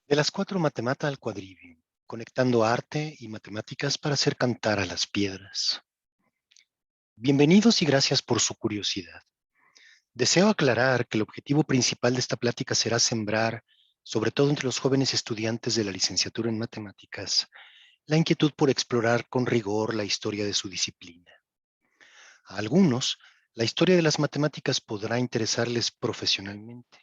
De las cuatro matemata al quadrivium, conectando arte y matemáticas para hacer cantar a las piedras. Bienvenidos y gracias por su curiosidad. Deseo aclarar que el objetivo principal de esta plática será sembrar, sobre todo entre los jóvenes estudiantes de la licenciatura en matemáticas, la inquietud por explorar con rigor la historia de su disciplina. A algunos, la historia de las matemáticas podrá interesarles profesionalmente.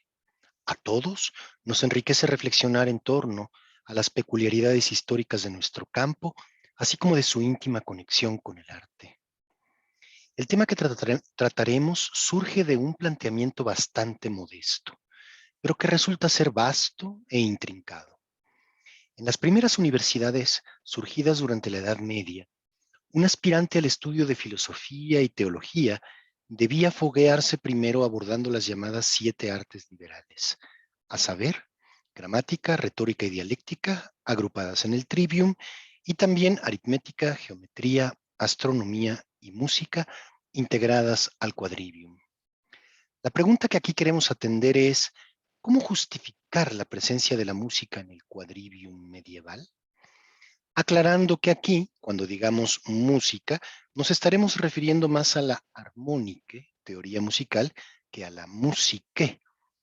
A todos nos enriquece reflexionar en torno a las peculiaridades históricas de nuestro campo, así como de su íntima conexión con el arte. El tema que trataremos surge de un planteamiento bastante modesto, pero que resulta ser vasto e intrincado. En las primeras universidades surgidas durante la Edad Media, un aspirante al estudio de filosofía y teología debía foguearse primero abordando las llamadas 7 artes liberales, a saber, gramática, retórica y dialéctica, agrupadas en el trivium, y también aritmética, geometría, astronomía y música, integradas al quadrivium. La pregunta que aquí queremos atender es, ¿cómo justificar la presencia de la música en el quadrivium medieval? Aclarando que aquí, cuando digamos música, nos estaremos refiriendo más a la armónica, teoría musical, que a la musique,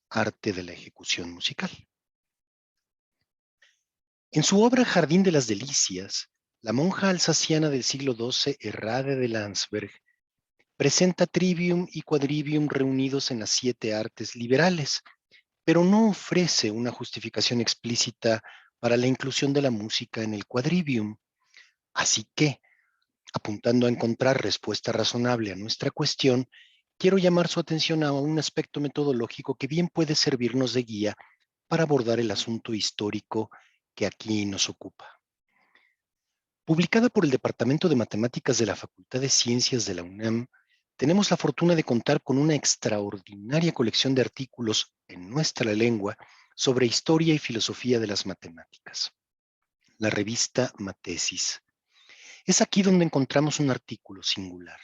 arte de la ejecución musical. En su obra Jardín de las Delicias, la monja alsaciana del siglo XII, Errade de Landsberg, presenta trivium y quadrivium reunidos en las 7 artes liberales, pero no ofrece una justificación explícita para la inclusión de la música en el quadrivium. Así que, apuntando a encontrar respuesta razonable a nuestra cuestión, quiero llamar su atención a un aspecto metodológico que bien puede servirnos de guía para abordar el asunto histórico que aquí nos ocupa. Publicada por el Departamento de Matemáticas de la Facultad de Ciencias de la UNAM, tenemos la fortuna de contar con una extraordinaria colección de artículos en nuestra lengua sobre historia y filosofía de las matemáticas. La revista Matesis. Es aquí donde encontramos un artículo singular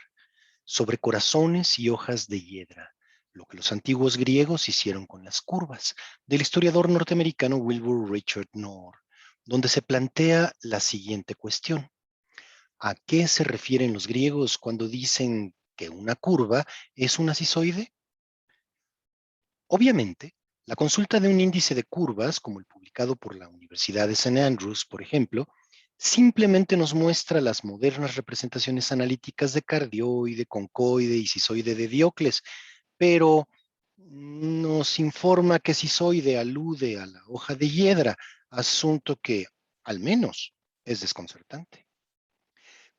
sobre corazones y hojas de hiedra, lo que los antiguos griegos hicieron con las curvas, del historiador norteamericano Wilbur Richard Knorr, donde se plantea la siguiente cuestión. ¿A qué se refieren los griegos cuando dicen que una curva es una sisoide? Obviamente, la consulta de un índice de curvas, como el publicado por la Universidad de St. Andrews, por ejemplo, simplemente nos muestra las modernas representaciones analíticas de cardioide, concoide y sisoide de Diocles, pero nos informa que sisoide alude a la hoja de hiedra, asunto que, al menos, es desconcertante.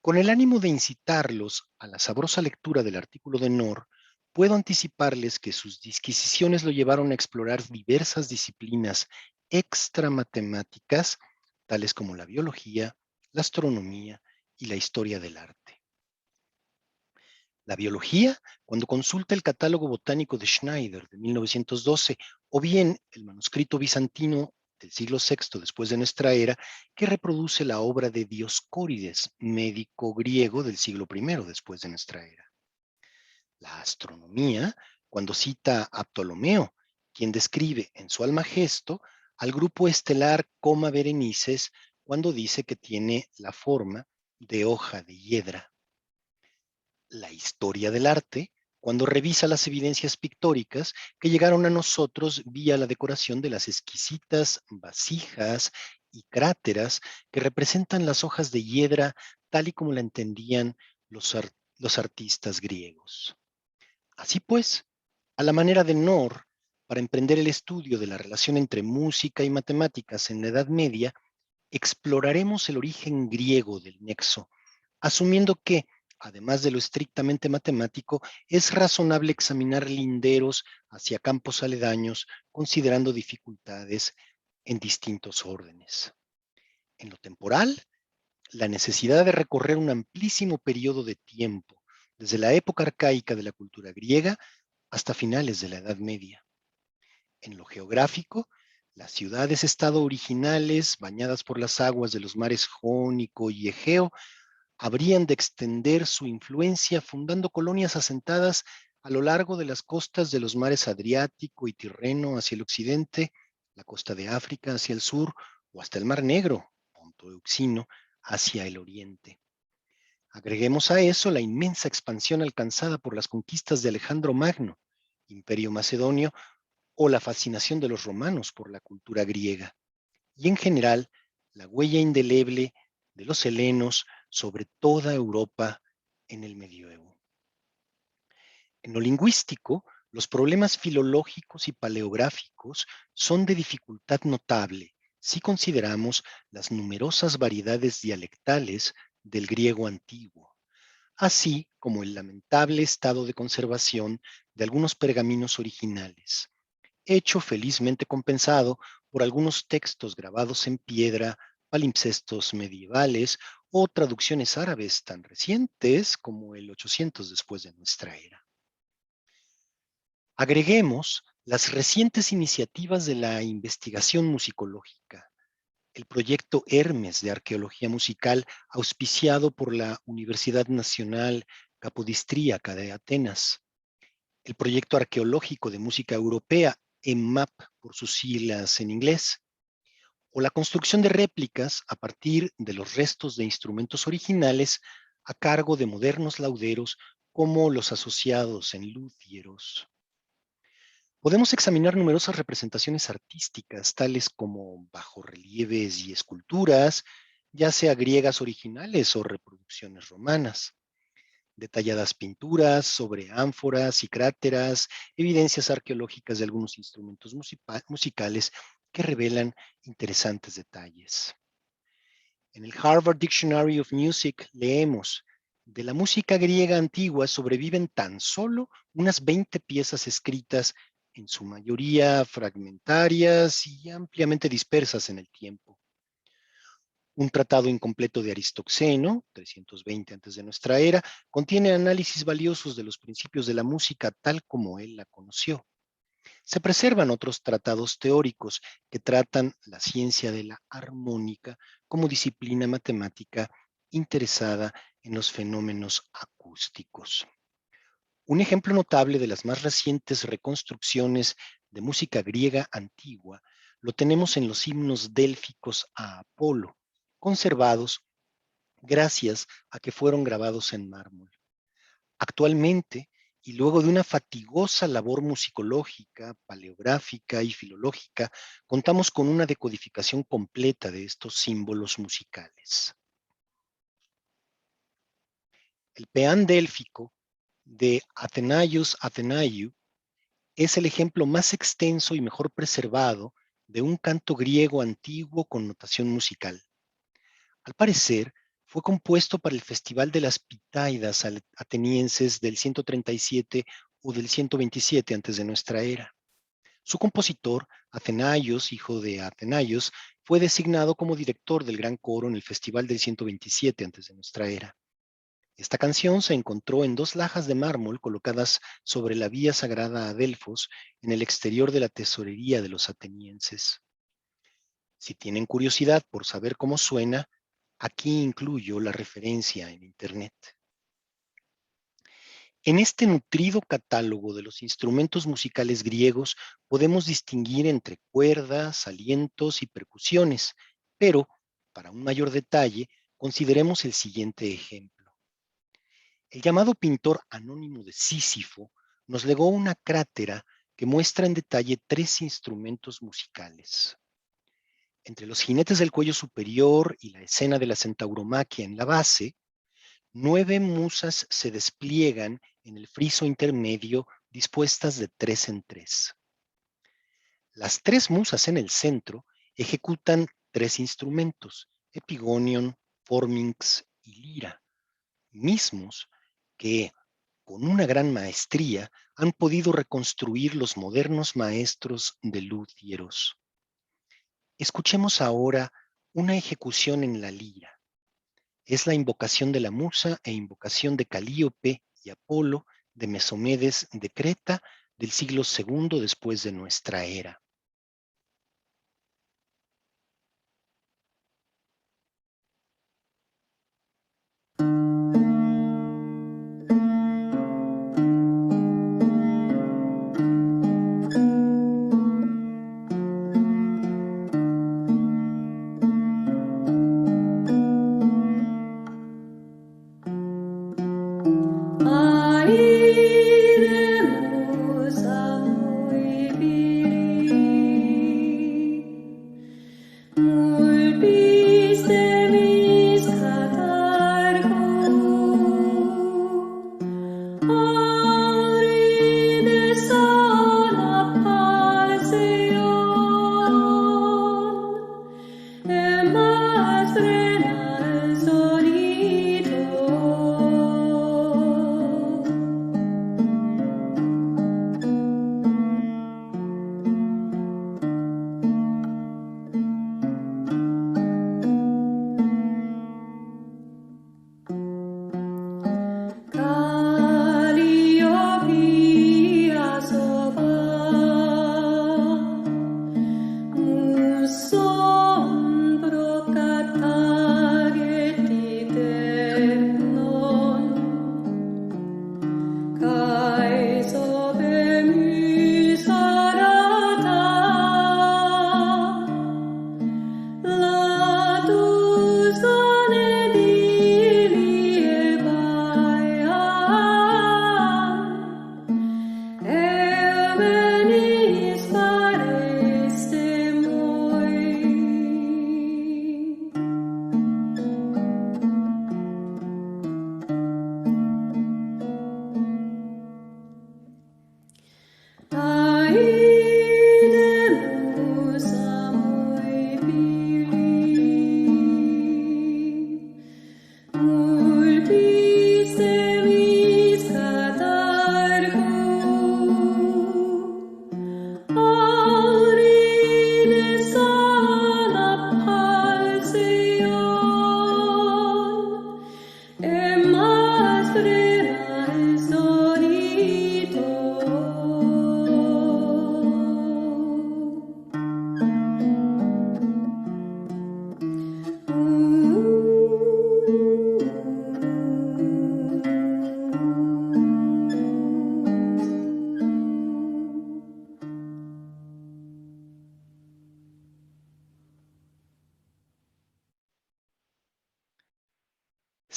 Con el ánimo de incitarlos a la sabrosa lectura del artículo de Knorr, puedo anticiparles que sus disquisiciones lo llevaron a explorar diversas disciplinas extramatemáticas, tales como la biología, la astronomía y la historia del arte. La biología, cuando consulta el catálogo botánico de Schneider de 1912, o bien el manuscrito bizantino del siglo VI después de nuestra era, que reproduce la obra de Dioscórides, médico griego del siglo I después de nuestra era. La astronomía, cuando cita a Ptolomeo, quien describe en su Almagesto al grupo estelar Coma Berenices, cuando dice que tiene la forma de hoja de hiedra. La historia del arte, cuando revisa las evidencias pictóricas que llegaron a nosotros vía la decoración de las exquisitas vasijas y cráteras que representan las hojas de hiedra tal y como la entendían los artistas griegos. Así pues, a la manera de Knorr, para emprender el estudio de la relación entre música y matemáticas en la Edad Media, exploraremos el origen griego del nexo, asumiendo que, además de lo estrictamente matemático, es razonable examinar linderos hacia campos aledaños, considerando dificultades en distintos órdenes. En lo temporal, la necesidad de recorrer un amplísimo periodo de tiempo, desde la época arcaica de la cultura griega hasta finales de la Edad Media. En lo geográfico, las ciudades-estado originales, bañadas por las aguas de los mares Jónico y Egeo, habrían de extender su influencia fundando colonias asentadas a lo largo de las costas de los mares Adriático y Tirreno hacia el occidente, la costa de África hacia el sur o hasta el Mar Negro, Ponto Euxino, hacia el oriente. Agreguemos a eso la inmensa expansión alcanzada por las conquistas de Alejandro Magno, Imperio Macedonio, o la fascinación de los romanos por la cultura griega, y en general la huella indeleble de los helenos sobre toda Europa en el medioevo. En lo lingüístico, los problemas filológicos y paleográficos son de dificultad notable si consideramos las numerosas variedades dialectales del griego antiguo, así como el lamentable estado de conservación de algunos pergaminos originales, hecho felizmente compensado por algunos textos grabados en piedra, palimpsestos medievales o traducciones árabes tan recientes como el 800 después de nuestra era. Agreguemos las recientes iniciativas de la investigación musicológica, el proyecto Hermes de Arqueología Musical auspiciado por la Universidad Nacional Capodistríaca de Atenas, el proyecto arqueológico de música europea, EMMAP por sus siglas en inglés, o la construcción de réplicas a partir de los restos de instrumentos originales a cargo de modernos lauderos como los asociados en luthieros. Podemos examinar numerosas representaciones artísticas, tales como bajorrelieves y esculturas, ya sea griegas originales o reproducciones romanas, detalladas pinturas sobre ánforas y cráteras, evidencias arqueológicas de algunos instrumentos musicales que revelan interesantes detalles. En el Harvard Dictionary of Music leemos: de la música griega antigua sobreviven tan solo unas 20 piezas escritas, en su mayoría fragmentarias y ampliamente dispersas en el tiempo. Un tratado incompleto de Aristoxeno, 320 antes de nuestra era, contiene análisis valiosos de los principios de la música tal como él la conoció. Se preservan otros tratados teóricos que tratan la ciencia de la armónica como disciplina matemática interesada en los fenómenos acústicos. Un ejemplo notable de las más recientes reconstrucciones de música griega antigua lo tenemos en los himnos délficos a Apolo, conservados gracias a que fueron grabados en mármol. Actualmente, y luego de una fatigosa labor musicológica, paleográfica y filológica, contamos con una decodificación completa de estos símbolos musicales. El peán délfico de Athenaios Athenaiou es el ejemplo más extenso y mejor preservado de un canto griego antiguo con notación musical. Al parecer, fue compuesto para el Festival de las Pitáidas atenienses del 137 o del 127 antes de nuestra era. Su compositor, Athenaios, hijo de Athenaios, fue designado como director del gran coro en el Festival del 127 antes de nuestra era. Esta canción se encontró en 2 lajas de mármol colocadas sobre la vía sagrada a Delfos, en el exterior de la tesorería de los atenienses. Si tienen curiosidad por saber cómo suena, aquí incluyo la referencia en Internet. En este nutrido catálogo de los instrumentos musicales griegos podemos distinguir entre cuerdas, alientos y percusiones, pero, para un mayor detalle, consideremos el siguiente ejemplo. El llamado pintor anónimo de Sísifo nos legó una crátera que muestra en detalle 3 instrumentos musicales. Entre los jinetes del cuello superior y la escena de la centauromaquia en la base, 9 musas se despliegan en el friso intermedio dispuestas de 3 en 3. Las 3 musas en el centro ejecutan 3 instrumentos: epigonion, forminx y lira, mismos que, con una gran maestría, han podido reconstruir los modernos maestros de luthieros. Escuchemos ahora una ejecución en la lira. Es la invocación de la musa e invocación de Calíope y Apolo de Mesomedes de Creta del siglo II después de nuestra era.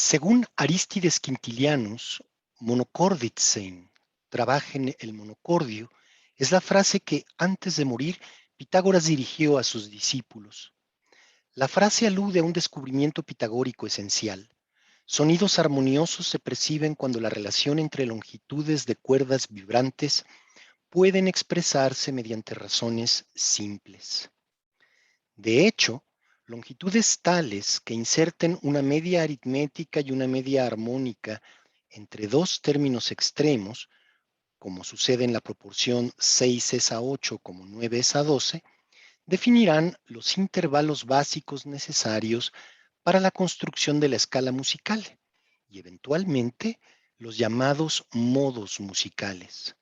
Según Arístides Quintilianus, monocorditsein, trabajen el monocordio, es la frase que antes de morir Pitágoras dirigió a sus discípulos. La frase alude a un descubrimiento pitagórico esencial. Sonidos armoniosos se perciben cuando la relación entre longitudes de cuerdas vibrantes pueden expresarse mediante razones simples. De hecho, longitudes tales que inserten una media aritmética y una media armónica entre dos términos extremos, como sucede en la proporción 6 es a 8 como 9 es a 12, definirán los intervalos básicos necesarios para la construcción de la escala musical y eventualmente los llamados modos musicales.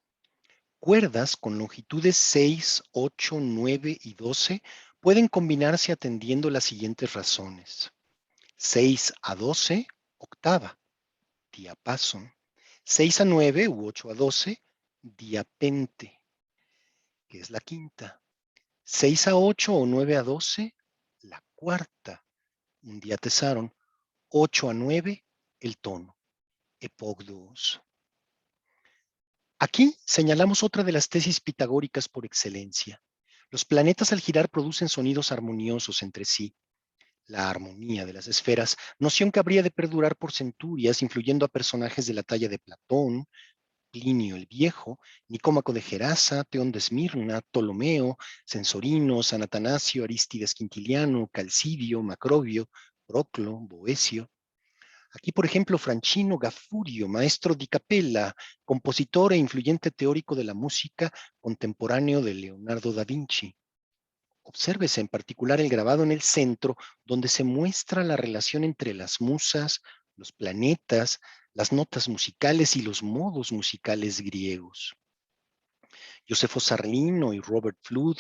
Cuerdas con longitudes 6, 8, 9 y 12 pueden combinarse atendiendo las siguientes razones. 6 a 12, octava, diapasón. 6 a 9 u 8 a 12, diapente, que es la quinta. 6 a 8 o 9 a 12, la cuarta, un diatesaron. 8 a 9, el tono, epogdos. Aquí señalamos otra de las tesis pitagóricas por excelencia. Los planetas al girar producen sonidos armoniosos entre sí. La armonía de las esferas, noción que habría de perdurar por centurias, influyendo a personajes de la talla de Platón, Plinio el Viejo, Nicómaco de Gerasa, Teón de Esmirna, Ptolomeo, Censorino, San Atanasio, Arístides Quintiliano, Calcidio, Macrobio, Proclo, Boecio. Aquí, por ejemplo, Francino Gaffurio, maestro di Capella, compositor e influyente teórico de la música contemporáneo de Leonardo da Vinci. Obsérvese en particular el grabado en el centro, donde se muestra la relación entre las musas, los planetas, las notas musicales y los modos musicales griegos. Josefo Sarlino y Robert Flood,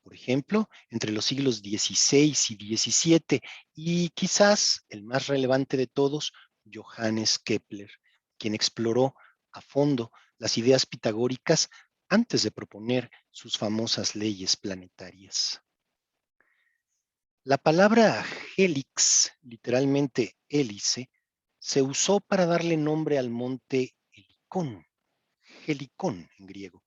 por ejemplo, entre los siglos XVI y XVII, y quizás el más relevante de todos, Johannes Kepler, quien exploró a fondo las ideas pitagóricas antes de proponer sus famosas leyes planetarias. La palabra helix, literalmente hélice, se usó para darle nombre al monte Helicón, Helicón en griego,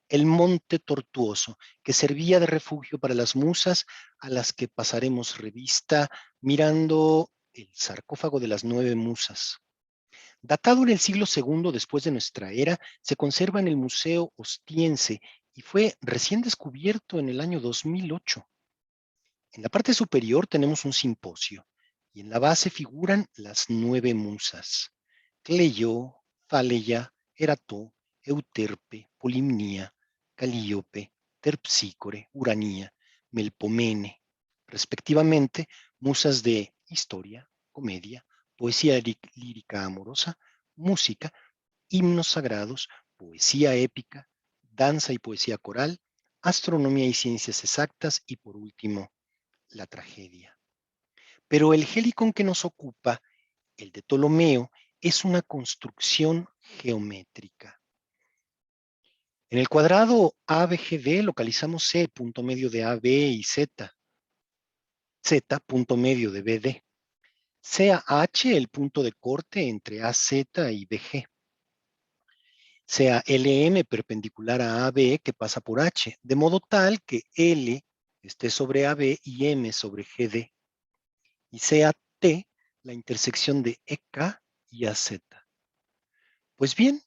el monte tortuoso, que servía de refugio para las musas a las que pasaremos revista mirando el sarcófago de las 9 musas. Datado en el siglo II después de nuestra era, se conserva en el Museo Ostiense y fue recién descubierto en el año 2008. En la parte superior tenemos un simposio y en la base figuran las 9 musas: Cleio, Faleya, Erató, Euterpe, Polimnia, Calíope, Terpsícore, Uranía, Melpomene, respectivamente, musas de historia, comedia, poesía lírica amorosa, música, himnos sagrados, poesía épica, danza y poesía coral, astronomía y ciencias exactas y, por último, la tragedia. Pero el Helicón que nos ocupa, el de Ptolomeo, es una construcción geométrica. En el cuadrado ABGD localizamos C, punto medio de AB y Z, Z, punto medio de BD. CAH, el punto de corte entre AZ y BG. Sea LM perpendicular a AB que pasa por H, de modo tal que L esté sobre AB y M sobre GD. Y sea T la intersección de EK y AZ. Pues bien,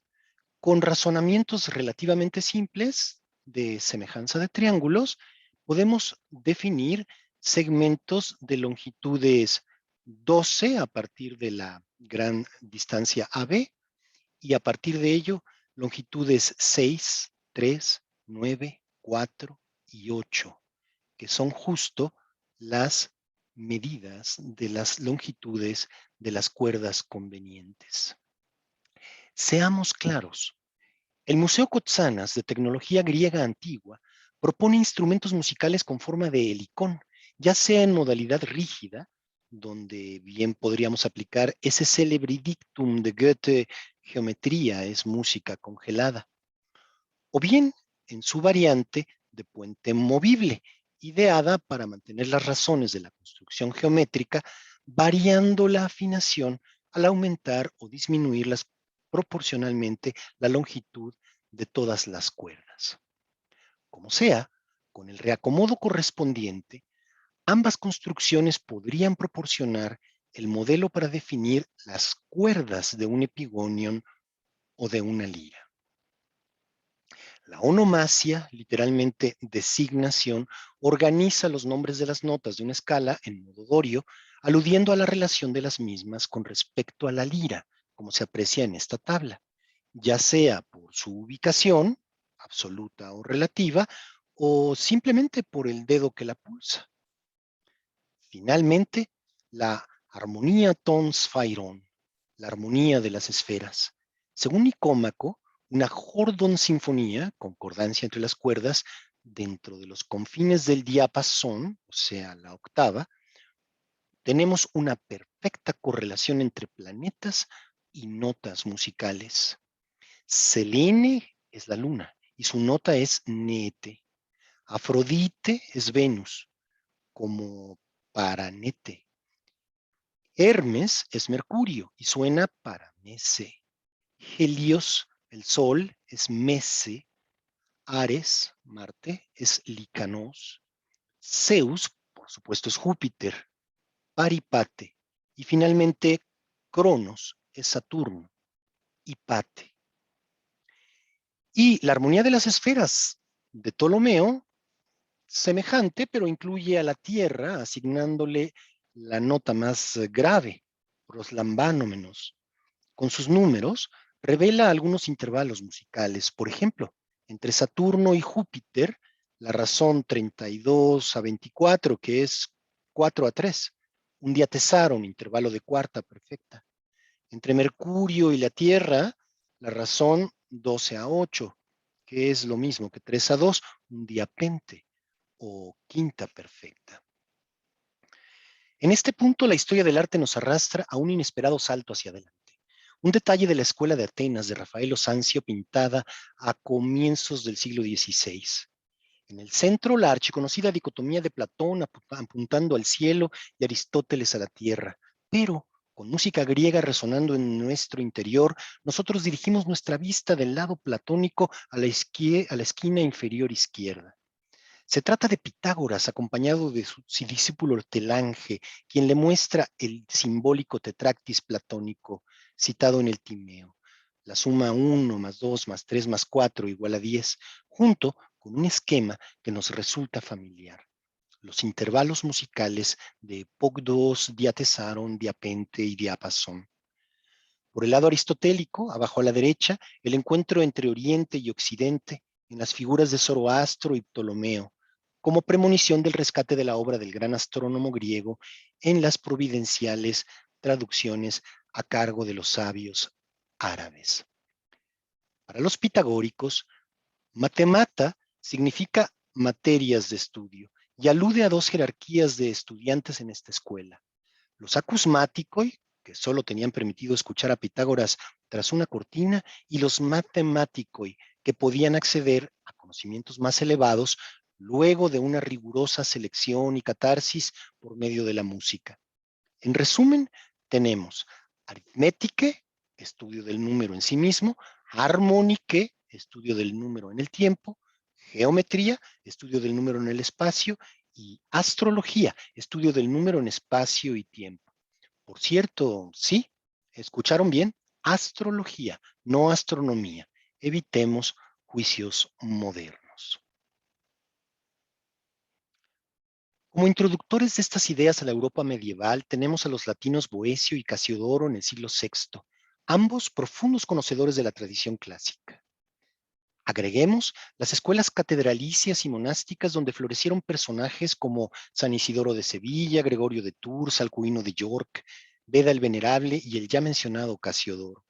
con razonamientos relativamente simples de semejanza de triángulos, podemos definir segmentos de longitudes 12 a partir de la gran distancia AB y a partir de ello longitudes 6, 3, 9, 4 y 8, que son justo las medidas de las longitudes de las cuerdas convenientes. Seamos claros, el Museo Kotsanas de tecnología griega antigua propone instrumentos musicales con forma de helicón, ya sea en modalidad rígida, donde bien podríamos aplicar ese célebre dictum de Goethe, geometría es música congelada, o bien en su variante de puente movible, ideada para mantener las razones de la construcción geométrica, variando la afinación al aumentar o disminuirlas proporcionalmente la longitud de todas las cuerdas. Como sea, con el reacomodo correspondiente, ambas construcciones podrían proporcionar el modelo para definir las cuerdas de un epigonion o de una lira. La onomasia, literalmente designación, organiza los nombres de las notas de una escala en modo dorio, aludiendo a la relación de las mismas con respecto a la lira, como se aprecia en esta tabla, ya sea por su ubicación, absoluta o relativa, o simplemente por el dedo que la pulsa. Finalmente, la armonía tons phairon, la armonía de las esferas. Según Nicómaco, una Jordón sinfonía, concordancia entre las cuerdas, dentro de los confines del diapasón, o sea, la octava, tenemos una perfecta correlación entre planetas y notas musicales. Selene es la luna y su nota es nete. Afrodite es Venus, como paranete. Hermes es Mercurio y suena para Mese. Helios, el Sol, es Mese. Ares, Marte, es Licanos. Zeus, por supuesto, es Júpiter. Paripate. Y finalmente, Cronos es Saturno. Y Pate. Y la armonía de las esferas de Ptolomeo, semejante, pero incluye a la Tierra, asignándole la nota más grave, proslambanomenos. Con sus números, revela algunos intervalos musicales. Por ejemplo, entre Saturno y Júpiter, la razón 32 a 24, que es 4 a 3, un diatesaro, un intervalo de cuarta perfecta. Entre Mercurio y la Tierra, la razón 12 a 8, que es lo mismo que 3 a 2, un diapente o quinta perfecta. En este punto, la historia del arte nos arrastra a un inesperado salto hacia adelante. Un detalle de la escuela de Atenas de Rafael Sanzio pintada a comienzos del siglo XVI. En el centro, la archiconocida dicotomía de Platón apuntando al cielo y Aristóteles a la tierra. Pero, con música griega resonando en nuestro interior, nosotros dirigimos nuestra vista del lado platónico a la esquina inferior izquierda. Se trata de Pitágoras, acompañado de su discípulo Telange, quien le muestra el simbólico tetractis platónico citado en el Timeo. La suma 1 más 2 más 3 más 4 igual a 10, junto con un esquema que nos resulta familiar. Los intervalos musicales de Pogdos, Diatesaron, Diapente y Diapasón. Por el lado aristotélico, abajo a la derecha, el encuentro entre Oriente y Occidente en las figuras de Zoroastro y Ptolomeo, como premonición del rescate de la obra del gran astrónomo griego en las providenciales traducciones a cargo de los sabios árabes. Para los pitagóricos, matemata significa materias de estudio y alude a dos jerarquías de estudiantes en esta escuela. Los acusmáticoi, que solo tenían permitido escuchar a Pitágoras tras una cortina, y los matematicoi, que podían acceder a conocimientos más elevados luego de una rigurosa selección y catarsis por medio de la música. En resumen, tenemos aritmétique, estudio del número en sí mismo, armónique, estudio del número en el tiempo, geometría, estudio del número en el espacio, y astrología, estudio del número en espacio y tiempo. Por cierto, sí, escucharon bien, astrología, no astronomía. Evitemos juicios modernos. Como introductores de estas ideas a la Europa medieval, tenemos a los latinos Boecio y Casiodoro en el siglo VI, ambos profundos conocedores de la tradición clásica. Agreguemos las escuelas catedralicias y monásticas donde florecieron personajes como San Isidoro de Sevilla, Gregorio de Tours, Alcuino de York, Beda el Venerable y el ya mencionado Casiodoro.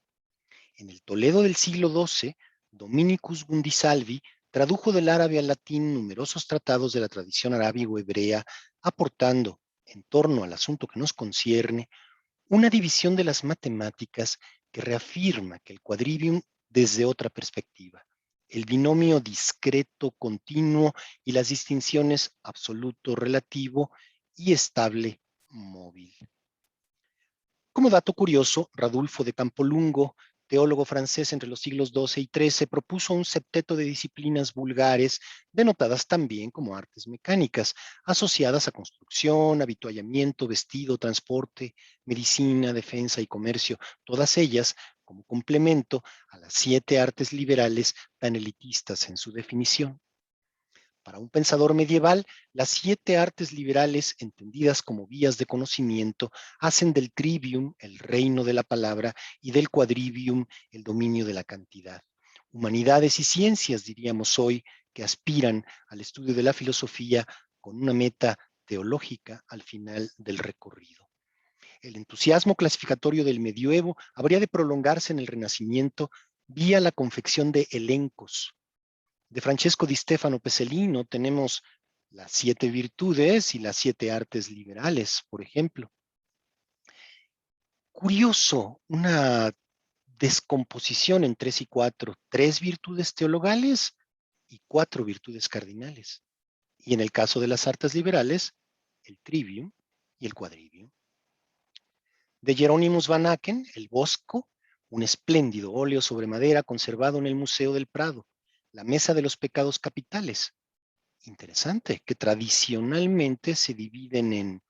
En el Toledo del siglo XII, Dominicus Gundisalvi tradujo del árabe al latín numerosos tratados de la tradición arábigo-hebrea, aportando, en torno al asunto que nos concierne, una división de las matemáticas que reafirma que el quadrivium desde otra perspectiva, el binomio discreto continuo y las distinciones absoluto relativo y estable móvil. Como dato curioso, Radulfo de Campolungo, teólogo francés entre los siglos XII y XIII, propuso un septeto de disciplinas vulgares, denotadas también como artes mecánicas, asociadas a construcción, avituallamiento, vestido, transporte, medicina, defensa y comercio, todas ellas como complemento a las 7 artes liberales tan elitistas en su definición. Para un pensador medieval, las 7 artes liberales, entendidas como vías de conocimiento, hacen del trivium el reino de la palabra y del quadrivium el dominio de la cantidad. Humanidades y ciencias, diríamos hoy, que aspiran al estudio de la filosofía con una meta teológica al final del recorrido. El entusiasmo clasificatorio del medioevo habría de prolongarse en el Renacimiento vía la confección de elencos. De Francesco di Stefano Pesolino tenemos las 7 virtudes y las 7 artes liberales, por ejemplo. Curioso, una descomposición en 3 y 4, 3 virtudes teologales y 4 virtudes cardinales. Y en el caso de las artes liberales, el trivium y el quadrivium. De Hieronymus van Aken, el Bosco, un espléndido óleo sobre madera conservado en el Museo del Prado, la Mesa de los Pecados Capitales. Interesante, que tradicionalmente se dividen en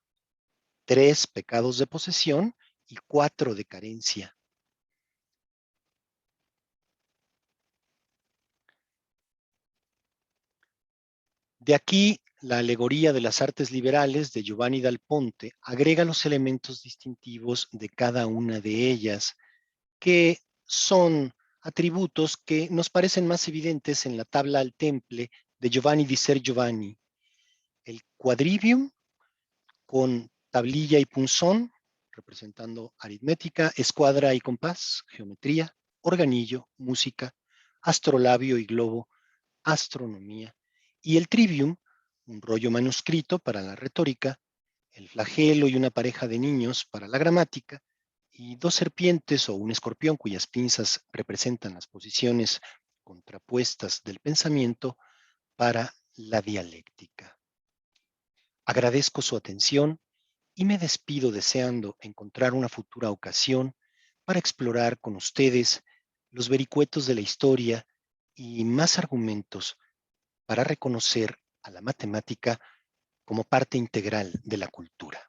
3 pecados de posesión y 4 de carencia. De aquí, la alegoría de las artes liberales de Giovanni Dal Ponte agrega los elementos distintivos de cada una de ellas, que son atributos que nos parecen más evidentes en la tabla al temple de Giovanni di Ser Giovanni. El quadrivium con tablilla y punzón, representando aritmética, escuadra y compás, geometría, organillo, música, astrolabio y globo, astronomía, y el trivium, un rollo manuscrito para la retórica, el flagelo y una pareja de niños para la gramática, y 2 serpientes o un escorpión cuyas pinzas representan las posiciones contrapuestas del pensamiento para la dialéctica. Agradezco su atención y me despido deseando encontrar una futura ocasión para explorar con ustedes los vericuetos de la historia y más argumentos para reconocer a la matemática como parte integral de la cultura.